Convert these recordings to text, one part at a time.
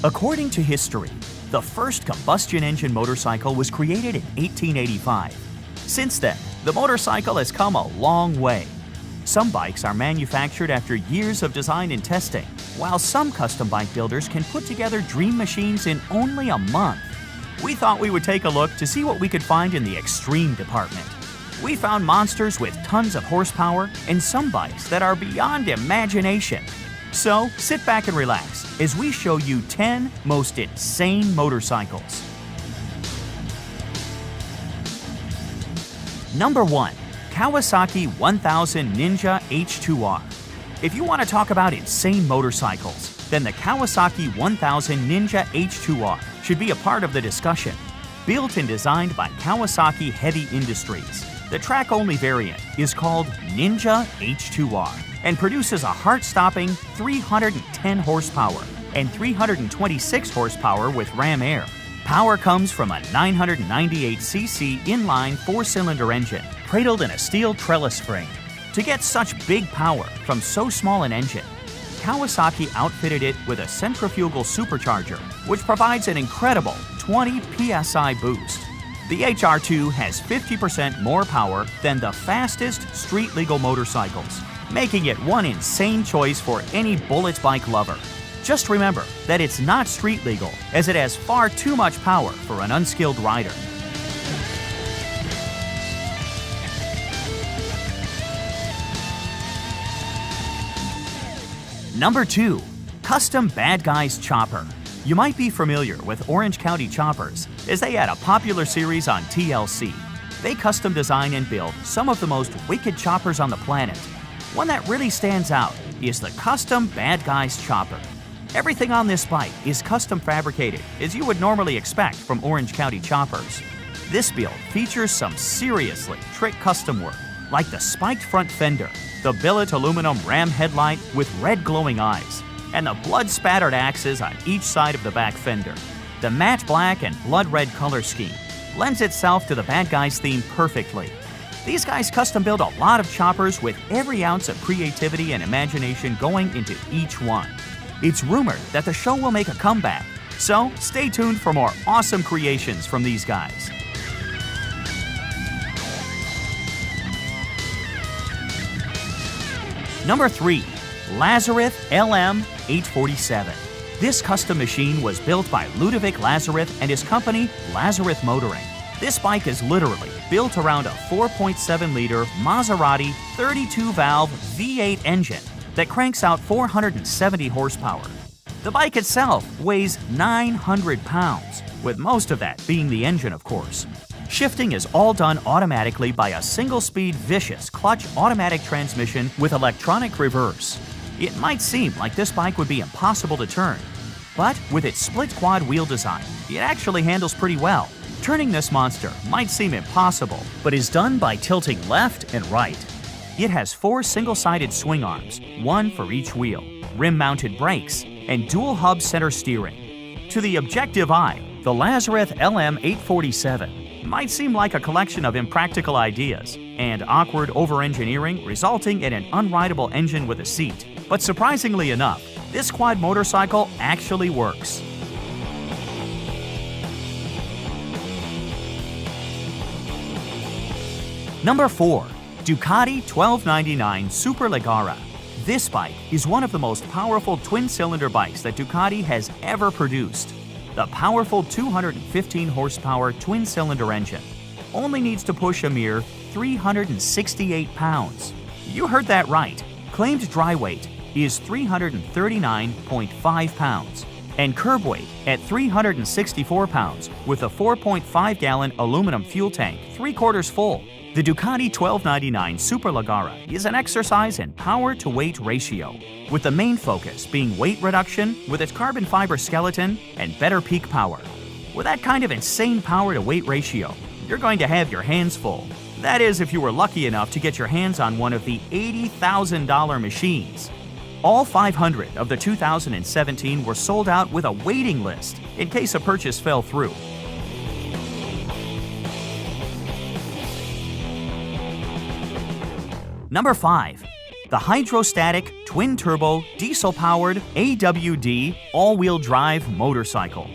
According to history, the first combustion engine motorcycle was created in 1885. Since then, the motorcycle has come a long way. Some bikes are manufactured after years of design and testing, while some custom bike builders can put together dream machines in only a month. We thought we would take a look to see what we could find in the extreme department. We found monsters with tons of horsepower and some bikes that are beyond imagination. So sit back and relax as we show you 10 most insane motorcycles. Number 1. Kawasaki 1000 Ninja H2R. If you want to talk about insane motorcycles, then the Kawasaki 1000 Ninja H2R should be a part of the discussion. Built and designed by Kawasaki Heavy Industries, the track-only variant is called Ninja H2R and produces a heart-stopping 310 horsepower and 326 horsepower with ram air. Power comes from a 998cc inline four-cylinder engine cradled in a steel trellis frame. To get such big power from so small an engine, Kawasaki outfitted it with a centrifugal supercharger, which provides an incredible 20 psi boost. The HR2 has 50% more power than the fastest street-legal motorcycles, making it one insane choice for any bullet bike lover. Just remember that it's not street legal, as it has far too much power for an unskilled rider. Number 2. Custom Bad Guys Chopper. You might be familiar with Orange County Choppers, as they had a popular series on TLC. They custom design and build some of the most wicked choppers on the planet. One that really stands out is the Custom Bad Guys Chopper. Everything on this bike is custom fabricated, as you would normally expect from Orange County Choppers. This build features some seriously trick custom work, like the spiked front fender, the billet aluminum ram headlight with red glowing eyes, and the blood-spattered axes on each side of the back fender. The matte black and blood red color scheme lends itself to the Bad Guys theme perfectly. These guys custom build a lot of choppers with every ounce of creativity and imagination going into each one. It's rumored that the show will make a comeback, so stay tuned for more awesome creations from these guys. Number 3. Lazareth LM847. This custom machine was built by Ludovic Lazareth and his company, Lazareth Motoring. This bike is literally built around a 4.7-liter Maserati 32-valve V8 engine that cranks out 470 horsepower. The bike itself weighs 900 pounds, with most of that being the engine, of course. Shifting is all done automatically by a single-speed vicious clutch automatic transmission with electronic reverse. It might seem like this bike would be impossible to turn, but with its split quad wheel design, it actually handles pretty well. Turning this monster might seem impossible, but is done by tilting left and right. It has 4 single-sided swing arms, one for each wheel, rim-mounted brakes, and dual-hub center steering. To the objective eye, the Lazareth LM847 might seem like a collection of impractical ideas and awkward over-engineering resulting in an unrideable engine with a seat. But surprisingly enough, this quad motorcycle actually works. Number 4. Ducati 1299 Superleggera. This bike is one of the most powerful twin-cylinder bikes that Ducati has ever produced. The powerful 215 horsepower twin-cylinder engine only needs to push a mere 368 pounds. You heard that right. Claimed dry weight is 339.5 pounds and curb weight at 364 pounds with a 4.5-gallon aluminum fuel tank 3/4 full. The Ducati 1299 Superleggera is an exercise in power-to-weight ratio, with the main focus being weight reduction with its carbon fiber skeleton and better peak power. With that kind of insane power-to-weight ratio, you're going to have your hands full. That is, if you were lucky enough to get your hands on one of the $80,000 machines. All 500 of the 2017 were sold out with a waiting list in case a purchase fell through. Number 5. the hydrostatic, twin-turbo, diesel-powered AWD all-wheel drive motorcycle.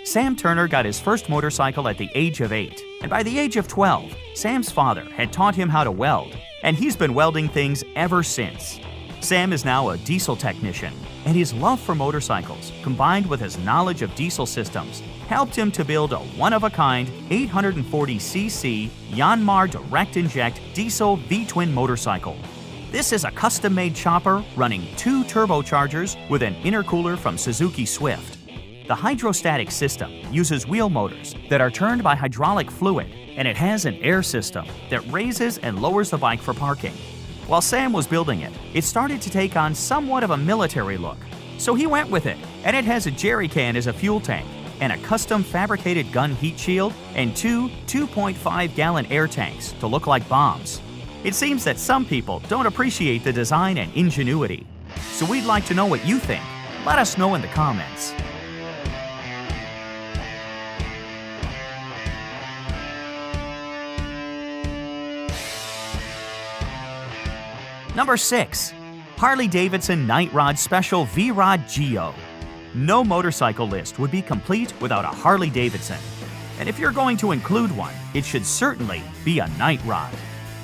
Sam Turner got his first motorcycle at the age of 8, and by the age of 12, Sam's father had taught him how to weld, and he's been welding things ever since. Sam is now a diesel technician, and his love for motorcycles, combined with his knowledge of diesel systems, helped him to build a one-of-a-kind 840cc Yanmar direct inject diesel V-twin motorcycle. This is a custom-made chopper running 2 turbochargers with an intercooler from Suzuki Swift. The hydrostatic system uses wheel motors that are turned by hydraulic fluid, and it has an air system that raises and lowers the bike for parking. While Sam was building it, it started to take on somewhat of a military look, so he went with it, and it has a jerry can as a fuel tank, and a custom fabricated gun heat shield, and 2 2.5-gallon air tanks to look like bombs. It seems that some people don't appreciate the design and ingenuity. So we'd like to know what you think. Let us know in the comments. Number 6. Harley-Davidson Night Rod Special V-Rod Geo. No motorcycle list would be complete without a Harley-Davidson. And if you're going to include one, it should certainly be a Night Rod.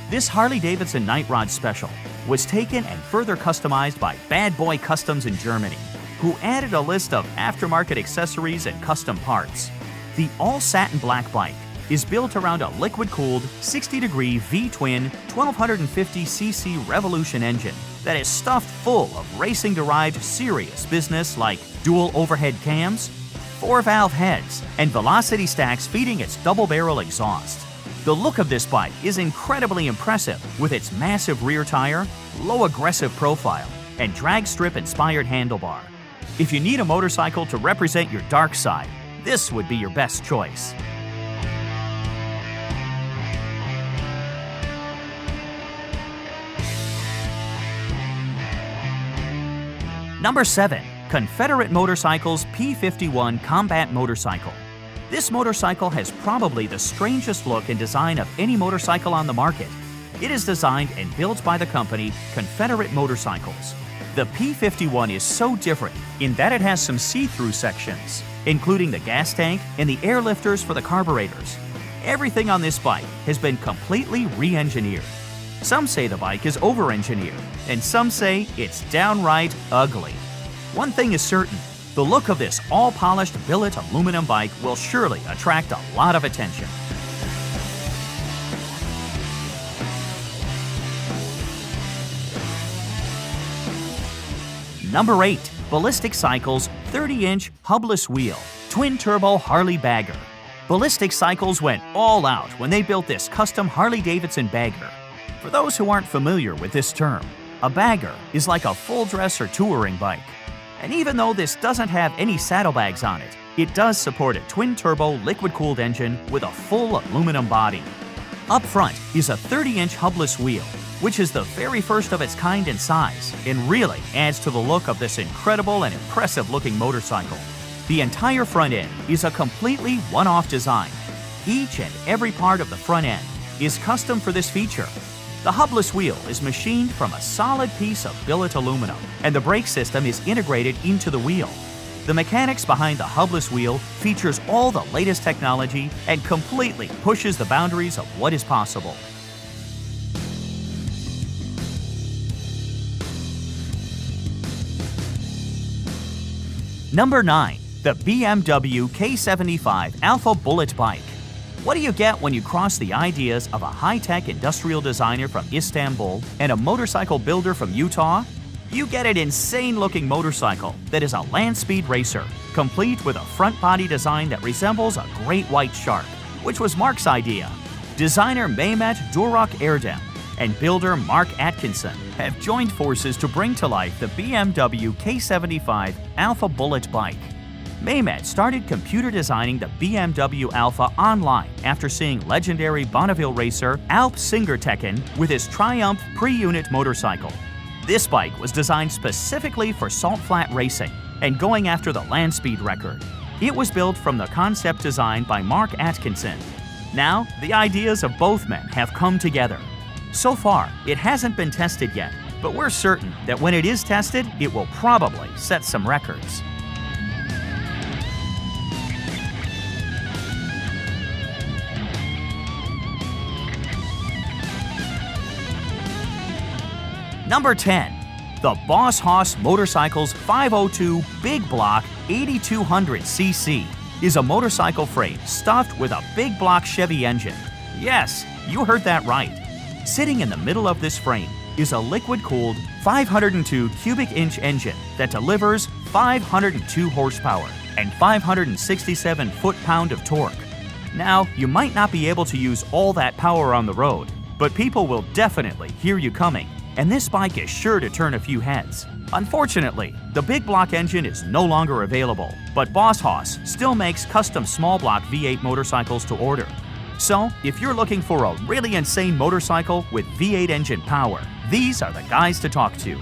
This Harley-Davidson Night Rod Special was taken and further customized by Bad Boy Customs in Germany, who added a list of aftermarket accessories and custom parts. The all-satin black bike is built around a liquid-cooled 60-degree V-twin 1250cc Revolution engine that is stuffed full of racing-derived serious business like dual overhead cams, 4-valve heads, and velocity stacks feeding its double-barrel exhaust. The look of this bike is incredibly impressive with its massive rear tire, low aggressive profile, and drag strip-inspired handlebar. If you need a motorcycle to represent your dark side, this would be your best choice. Number 7. Confederate Motorcycles P51 Combat Motorcycle. This motorcycle has probably the strangest look and design of any motorcycle on the market. It is designed and built by the company Confederate Motorcycles. The P51 is so different in that it has some see-through sections, including the gas tank and the air lifters for the carburetors. Everything on this bike has been completely re-engineered. Some say the bike is over-engineered, and some say it's downright ugly. One thing is certain, the look of this all-polished billet aluminum bike will surely attract a lot of attention. Number 8. Ballistic Cycles 30-inch hubless wheel, twin-turbo Harley Bagger. Ballistic Cycles went all out when they built this custom Harley-Davidson bagger. For those who aren't familiar with this term, a bagger is like a full-dress or touring bike. And even though this doesn't have any saddlebags on it, it does support a twin-turbo liquid-cooled engine with a full aluminum body. Up front is a 30-inch hubless wheel, which is the very first of its kind in size and really adds to the look of this incredible and impressive-looking motorcycle. The entire front end is a completely one-off design. Each and every part of the front end is custom for this feature. The hubless wheel is machined from a solid piece of billet aluminum, and the brake system is integrated into the wheel. The mechanics behind the hubless wheel features all the latest technology and completely pushes the boundaries of what is possible. Number 9. The BMW K75 Alpha Bullet Bike. What do you get when you cross the ideas of a high-tech industrial designer from Istanbul and a motorcycle builder from Utah? You get an insane-looking motorcycle that is a land speed racer, complete with a front body design that resembles a great white shark, which was Mark's idea. Designer Mehmet Durak Erdem and builder Mark Atkinson have joined forces to bring to life the BMW K75 Alpha Bullet Bike. Mehmet started computer designing the BMW Alpha online after seeing legendary Bonneville racer Alp Singertekken with his Triumph pre-unit motorcycle. This bike was designed specifically for salt flat racing and going after the land speed record. It was built from the concept design by Mark Atkinson. Now, the ideas of both men have come together. So far, it hasn't been tested yet, but we're certain that when it is tested, it will probably set some records. Number 10. The Boss Hoss Motorcycles 502 Big Block 8200cc is a motorcycle frame stuffed with a big block Chevy engine. Yes, you heard that right. Sitting in the middle of this frame is a liquid-cooled 502 cubic inch engine that delivers 502 horsepower and 567 foot-pound of torque. Now, you might not be able to use all that power on the road, but people will definitely hear you coming, and this bike is sure to turn a few heads. Unfortunately, the big block engine is no longer available, but Boss Hoss still makes custom small block V8 motorcycles to order. So, if you're looking for a really insane motorcycle with V8 engine power, these are the guys to talk to.